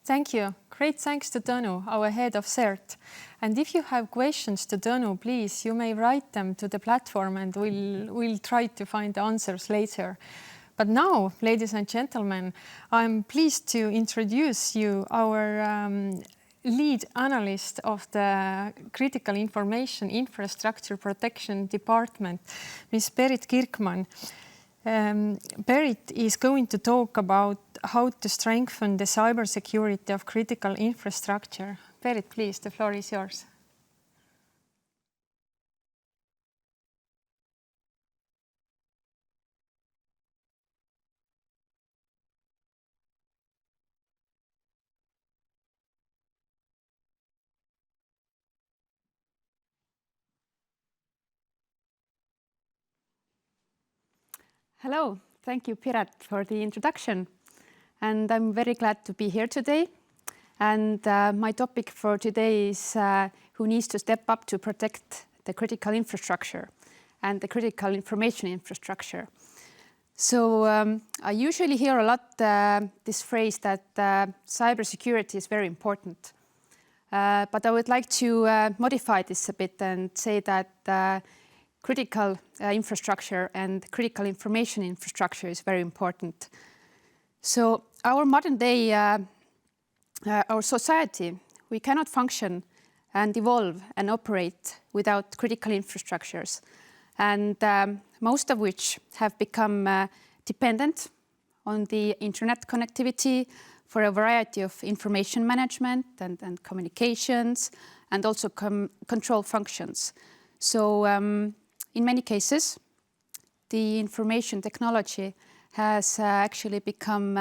Thank you. Great thanks to Tõnu, our head of CERT. And if you have questions to Tõnu, please, you may write them to the platform and we'll try to find the answers later. But now, ladies and gentlemen, I'm pleased to introduce you our lead analyst of the Critical Information Infrastructure Protection Department, Ms. Perit Kirkmann. Perit is going to talk about how to strengthen the cybersecurity of critical infrastructure. Perit, please, the floor is yours. Hello, thank you, Perit, for the introduction. And I'm very glad to be here today. And my topic for today is who needs to step up to protect the critical infrastructure and the critical information infrastructure. So I usually hear a lot this phrase that cybersecurity is very important. But I would like to modify this a bit and say that critical infrastructure and critical information infrastructure is very important. So our modern day, our society, we cannot function and evolve and operate without critical infrastructures, and most of which have become dependent on the internet connectivity for a variety of information management and communications and also control functions. So in many cases, the information technology has actually become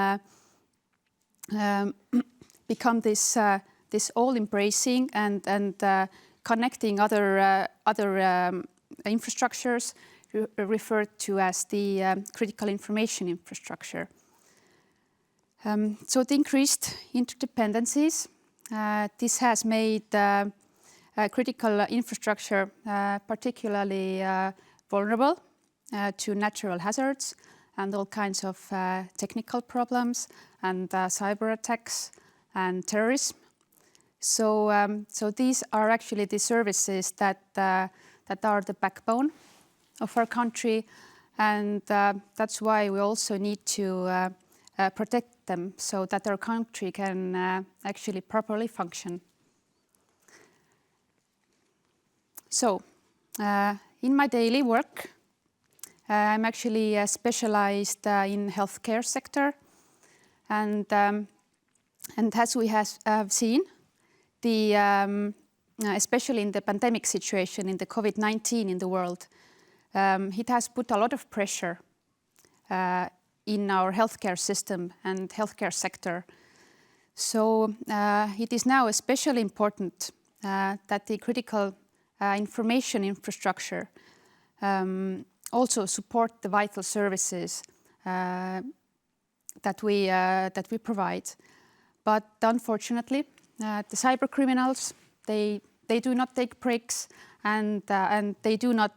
this all-embracing and connecting other infrastructures referred to as the critical information infrastructure. So the increased interdependencies, this has made critical infrastructure particularly vulnerable to natural hazards and all kinds of technical problems and cyber attacks and terrorism. So these are actually the services that are the backbone of our country, and that's why we also need to protect them so that our country can actually properly function. So, in my daily work, I'm actually specialized in healthcare sector, and as we have seen, especially in the pandemic situation in the COVID-19 in the world, it has put a lot of pressure in our healthcare system and healthcare sector. So it is now especially important that the critical information infrastructure also support the vital services that we provide. But unfortunately, the cyber criminals, they do not take breaks and they do not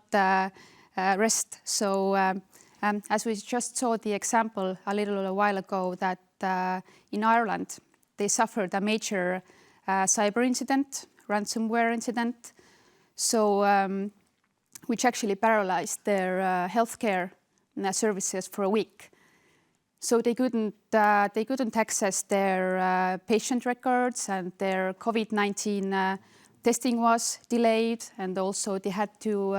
rest. So as we just saw the example a while ago that in Ireland, they suffered a major cyber incident, ransomware incident, so which actually paralyzed their healthcare services for a week. So they couldn't access their patient records, and their COVID-19 testing was delayed, and also they had to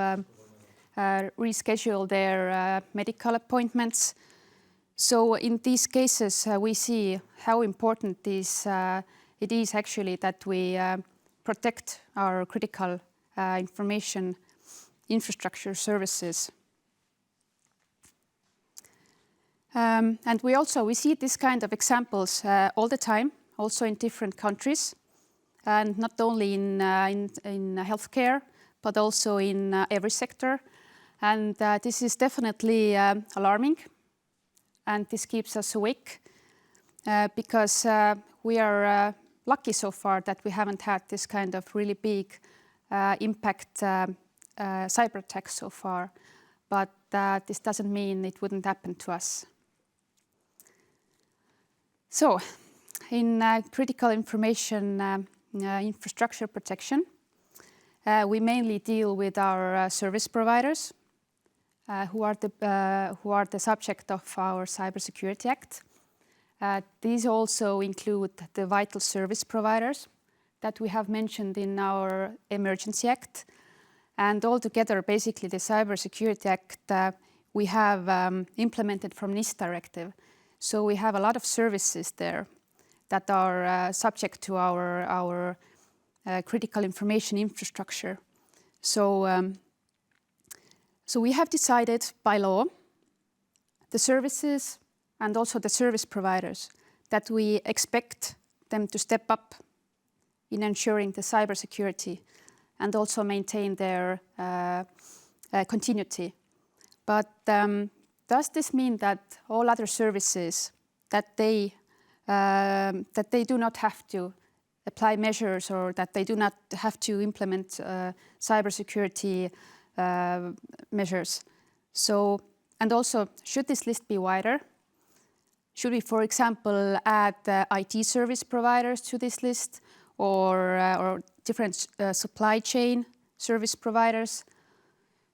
reschedule their medical appointments. So in these cases, we see how important it is actually that we protect our critical information infrastructure services. And we see this kind of examples all the time, also in different countries, and not only in healthcare, but also in every sector. And this is definitely alarming, and this keeps us awake because we are lucky so far that we haven't had this kind of really big impact cyber attacks so far, but this doesn't mean it wouldn't happen to us. So in critical information infrastructure protection, we mainly deal with our service providers, who are the subject of our Cybersecurity Act. These also include the vital service providers that we have mentioned in our Emergency Act. And altogether, basically, the Cybersecurity Act we have implemented from NIS directive. So we have a lot of services there that are subject to our critical information infrastructure. So we have decided by law, the services and also the service providers, that we expect them to step up in ensuring the cybersecurity and also maintain their continuity. But does this mean that all other services that they do not have to apply measures or that they do not have to implement cybersecurity measures? So, and also, should this list be wider? Should we, for example, add IT service providers to this list or different supply chain service providers?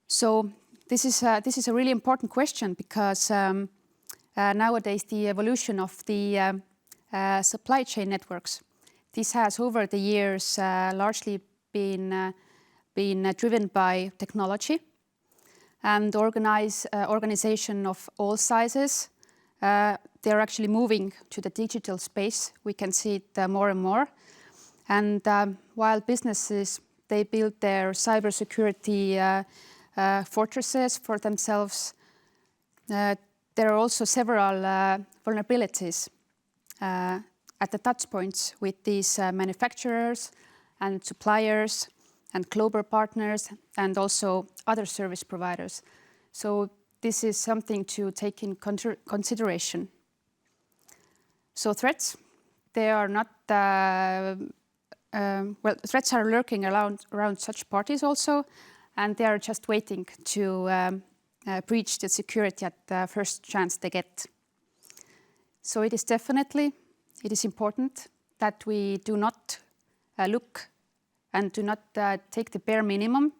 So this is a really important question because nowadays the evolution of the supply chain networks, this has over the years largely been driven by technology and organization of all sizes. They're actually moving to the digital space. We can see it more and more. And while businesses, they build their cybersecurity fortresses for themselves, there are also several vulnerabilities at the touch points with these manufacturers and suppliers and global partners and also other service providers. So this is something to take in consideration. So threats, they are not, well, threats are lurking around such parties also, and they are just waiting to breach the security at the first chance they get. So it is important that we do not look and do not take the bare minimum,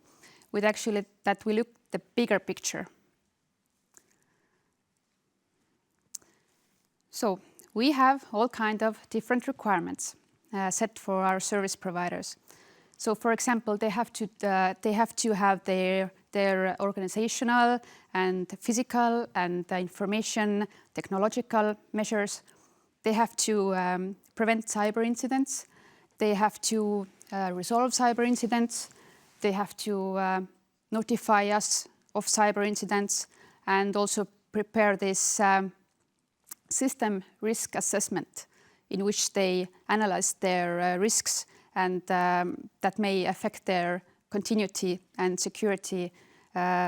with actually that we look the bigger picture. So we have all kinds of different requirements set for our service providers. So, for example, they have to have their organizational and physical and information technological measures. They have to prevent cyber incidents. They have to resolve cyber incidents. They have to notify us of cyber incidents and also prepare this system risk assessment in which they analyze their risks and that may affect their continuity and security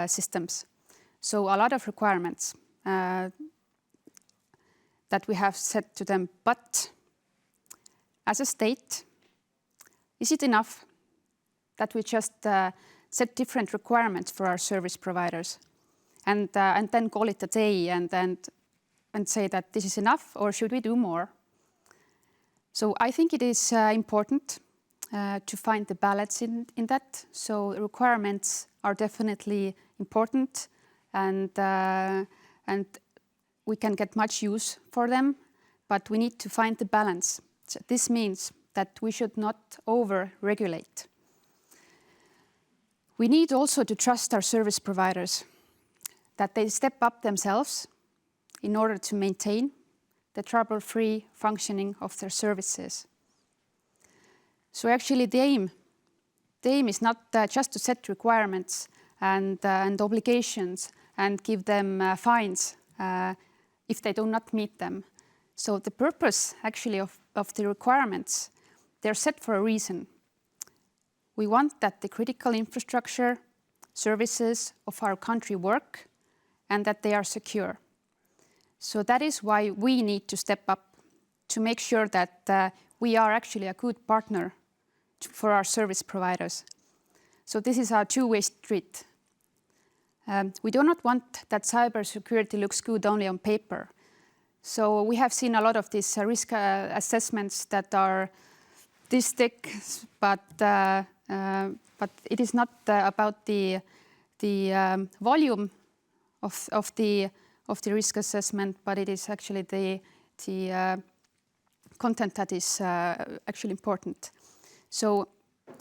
systems. So a lot of requirements that we have set to them. But as a state, is it enough that we just set different requirements for our service providers and then call it a day and say that this is enough, or should we do more? So I think it is important to find the balance in that. So requirements are definitely important and we can get much use for them, but we need to find the balance. So this means that we should not over-regulate. We need also to trust our service providers, that they step up themselves in order to maintain the trouble-free functioning of their services. So actually the aim is not just to set requirements and obligations and give them fines if they do not meet them. So the purpose actually of the requirements, they're set for a reason. We want that the critical infrastructure services of our country work and that they are secure. So that is why we need to step up to make sure that we are actually a good partner for our service providers. So this is our two-way street. We do not want that cybersecurity looks good only on paper. So we have seen a lot of these risk assessments that are this thick, but it is not about the volume of the risk assessment, but it is actually the content that is actually important. So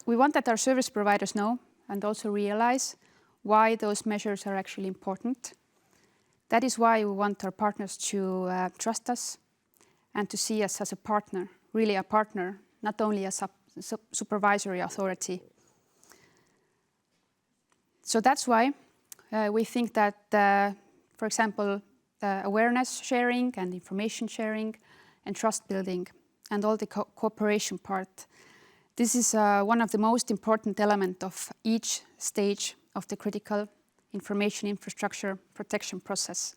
we want that our service providers know and also realize why those measures are actually important. That is why we want our partners to trust us and to see us as a partner, really a partner, not only as a supervisory authority. So that's why we think that, for example, awareness sharing and information sharing and trust building and all the cooperation part, this is one of the most important elements of each stage of the critical information infrastructure protection process.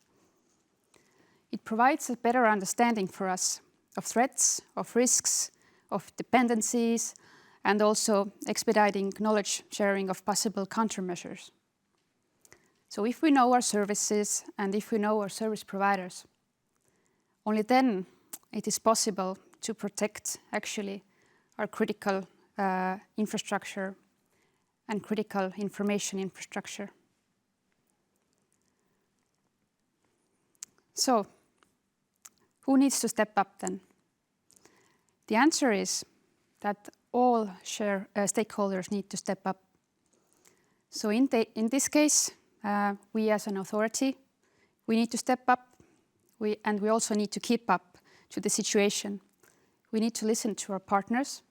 It provides a better understanding for us of threats, of risks, of dependencies, and also expediting knowledge sharing of possible countermeasures. So if we know our services and if we know our service providers, only then it is possible to protect actually our critical infrastructure and critical information infrastructure. So, who needs to step up then? The answer is that all stakeholders need to step up. So in this case, we as an authority, we need to step up, and we also need to keep up to the situation. We need to listen to our partners,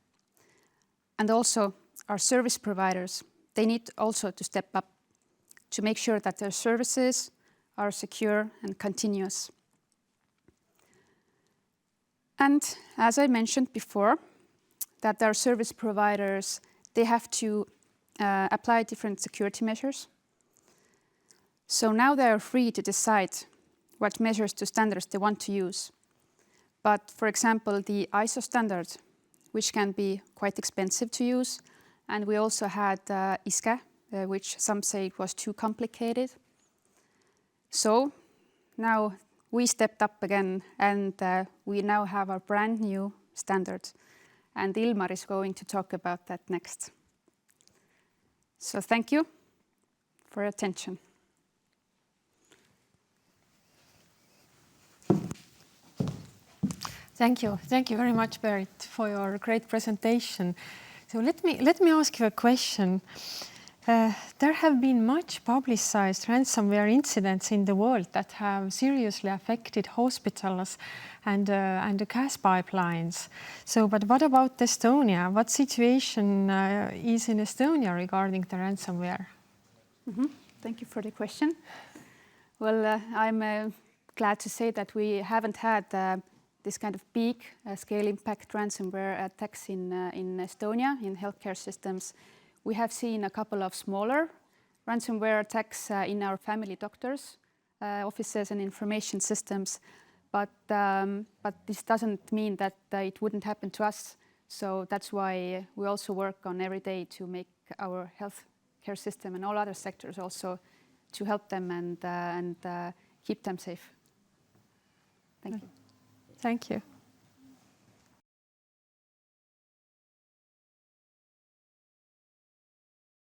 and also our service providers. They need also to step up to make sure that their services are secure and continuous. And as I mentioned before, that our service providers, they have to apply different security measures. So now they are free to decide what measures to standards they want to use. But for example, the ISO standard, which can be quite expensive to use, and we also had ISKE, which some say was too complicated. So now we stepped up again, and we now have our brand new standard. And Ilmar is going to talk about that next. So thank you for your attention. Thank you. Thank you very much, Perit, for your great presentation. So let me ask you a question. There have been much publicized ransomware incidents in the world that have seriously affected hospitals and the gas pipelines. So, but what about Estonia? What situation is in Estonia regarding the ransomware? Thank you for the question. Well, I'm glad to say that we haven't had this kind of big scale impact ransomware attacks in Estonia, in healthcare systems. We have seen a couple of smaller ransomware attacks in our family doctors' offices and information systems, but this doesn't mean that it wouldn't happen to us. So that's why we also work on every day to make our healthcare system and all other sectors also to help them and keep them safe. Thank you. Thank you.